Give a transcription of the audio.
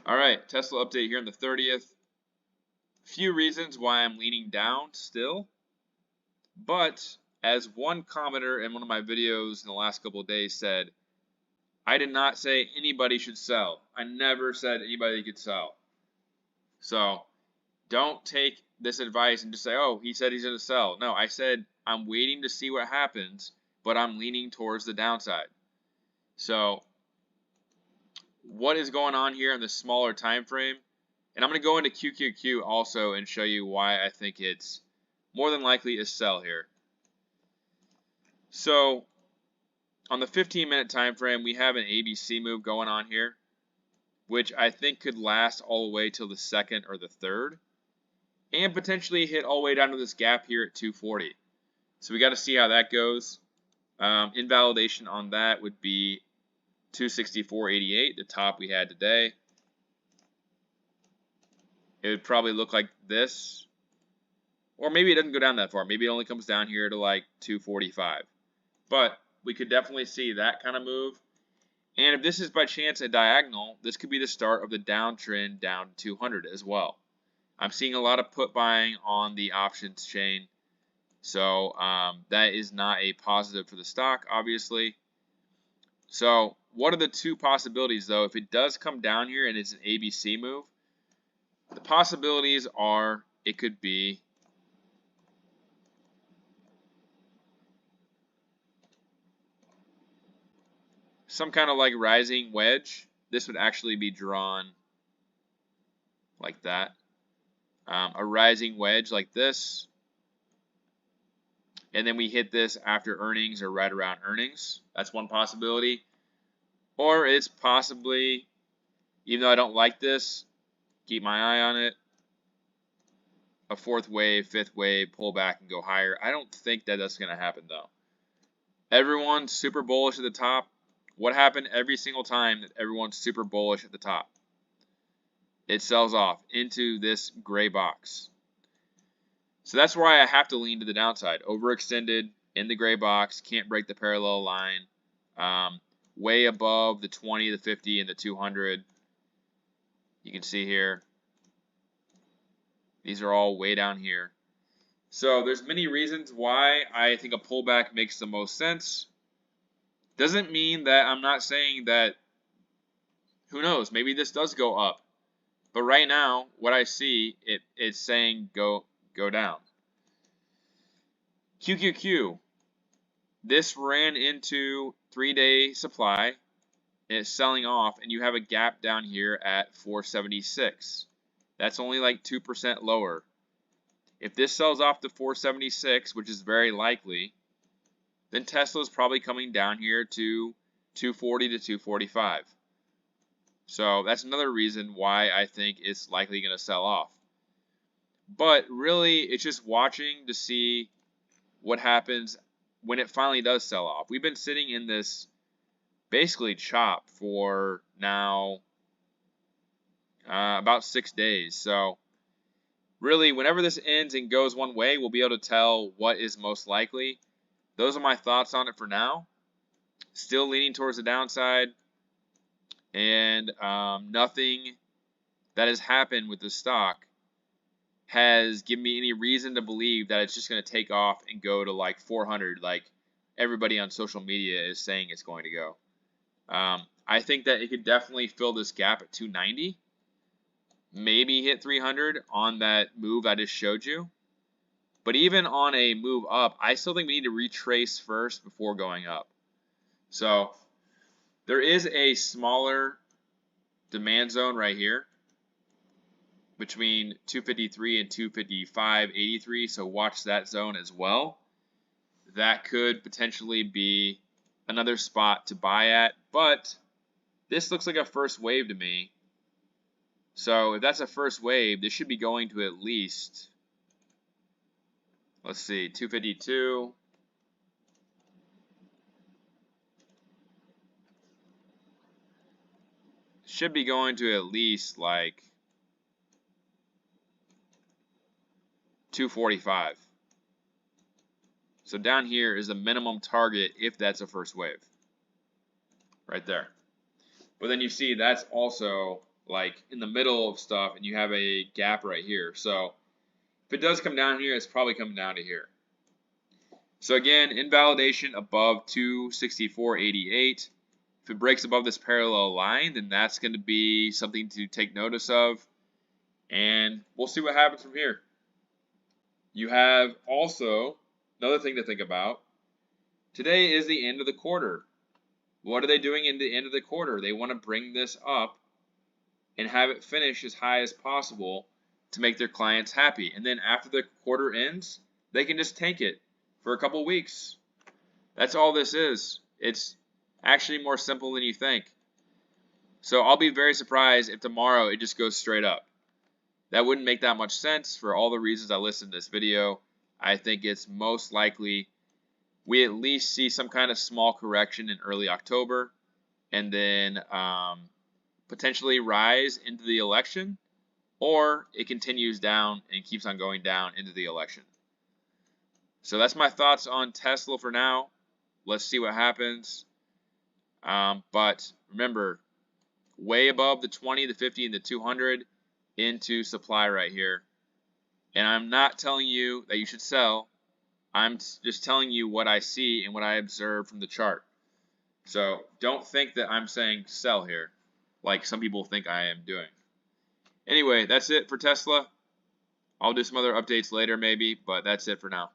All right, Tesla update here on the 30th. Few reasons why I'm leaning down still, but as one commenter in one of my videos in the last couple of days said, I did not say anybody should sell. I never said anybody could sell. So don't take this advice and just say, oh, he said he's going to sell. No, I said I'm waiting to see what happens, but I'm leaning towards the downside. So what is going on here in the smaller time frame? And I'm going to go into QQQ also and show you why I think it's more than likely a sell here. So on the 15-minute time frame, we have an ABC move going on here, which I think could last all the way till the 2nd or the 3rd, and potentially hit all the way down to this gap here at 240. So we got to see how that goes. Invalidation on that would be 264.88, the top we had today. It would probably look like this, or maybe it doesn't go down that far. Maybe it only comes down here to like 245. But we could definitely see that kind of move. And if this is by chance a diagonal, this could be the start of the downtrend down to 200 as well. I'm seeing a lot of put buying on the options chain. So that is not a positive for the stock, obviously. So what are the two possibilities, though? If it does come down here and it's an ABC move, the possibilities are it could be some kind of like rising wedge. This would actually be drawn like that. A rising wedge like this. And then we hit this after earnings or right around earnings. That's one possibility. Or it's possibly, even though I don't like this, keep my eye on it, a 4th wave, 5th wave, pull back and go higher. I don't think that that's going to happen, though. Everyone's super bullish at the top. What happened every single time that everyone's super bullish at the top? It sells off into this gray box. So that's why I have to lean to the downside. Overextended in the gray box, can't break the parallel line. Way above the 20, the 50, and the 200. You can see here. These are all way down here. So there's many reasons why I think a pullback makes the most sense. Doesn't mean that I'm not saying that, who knows, maybe this does go up. But right now, what I see, it's saying go down. QQQ. This ran into 3-day supply. It's selling off, and you have a gap down here at 476. That's only like 2% lower. If this sells off to 476, which is very likely, then Tesla's probably coming down here to 240 to 245. So that's another reason why I think it's likely going to sell off. But really, it's just watching to see what happens when it finally does sell off. We've been sitting in this basically chop for now about 6 days. So really, whenever this ends and goes one way, we'll be able to tell what is most likely. Those are my thoughts on it for now. Still leaning towards the downside, and nothing that has happened with the stock has given me any reason to believe that it's just going to take off and go to like 400 like everybody on social media is saying it's going to go. I think that it could definitely fill this gap at 290, maybe hit 300 on that move I just showed you. But even on a move up, I still think we need to retrace first before going up. So there is a smaller demand zone right here between 253 and 255.83, so watch that zone as well. That could potentially be another spot to buy at, but this looks like a first wave to me. So if that's a first wave, this should be going to at least, let's see, 252. Should be going to at least like 245. So down here is the minimum target if that's a first wave. Right there. But then you see that's also like in the middle of stuff, and you have a gap right here. So if it does come down here, it's probably coming down to here. So again, invalidation above 264.88. If it breaks above this parallel line, then that's going to be something to take notice of. And we'll see what happens from here. You have also another thing to think about. Today is the end of the quarter. What are they doing in the end of the quarter? They want to bring this up and have it finish as high as possible to make their clients happy. And then after the quarter ends, they can just tank it for a couple weeks. That's all this is. It's actually more simple than you think. So I'll be very surprised if tomorrow it just goes straight up. That wouldn't make that much sense for all the reasons I listed in this video. I think it's most likely we at least see some kind of small correction in early October, and then potentially rise into the election, or it continues down and keeps on going down into the election. So that's my thoughts on Tesla for now. Let's see what happens. But remember, way above the 20, the 50, and the 200 into supply right here. And I'm not telling you that you should sell. I'm just telling you what I see and what I observe from the chart. So don't think that I'm saying sell here, like some people think I am doing. Anyway, that's it for Tesla. I'll do some other updates later maybe, but that's it for now.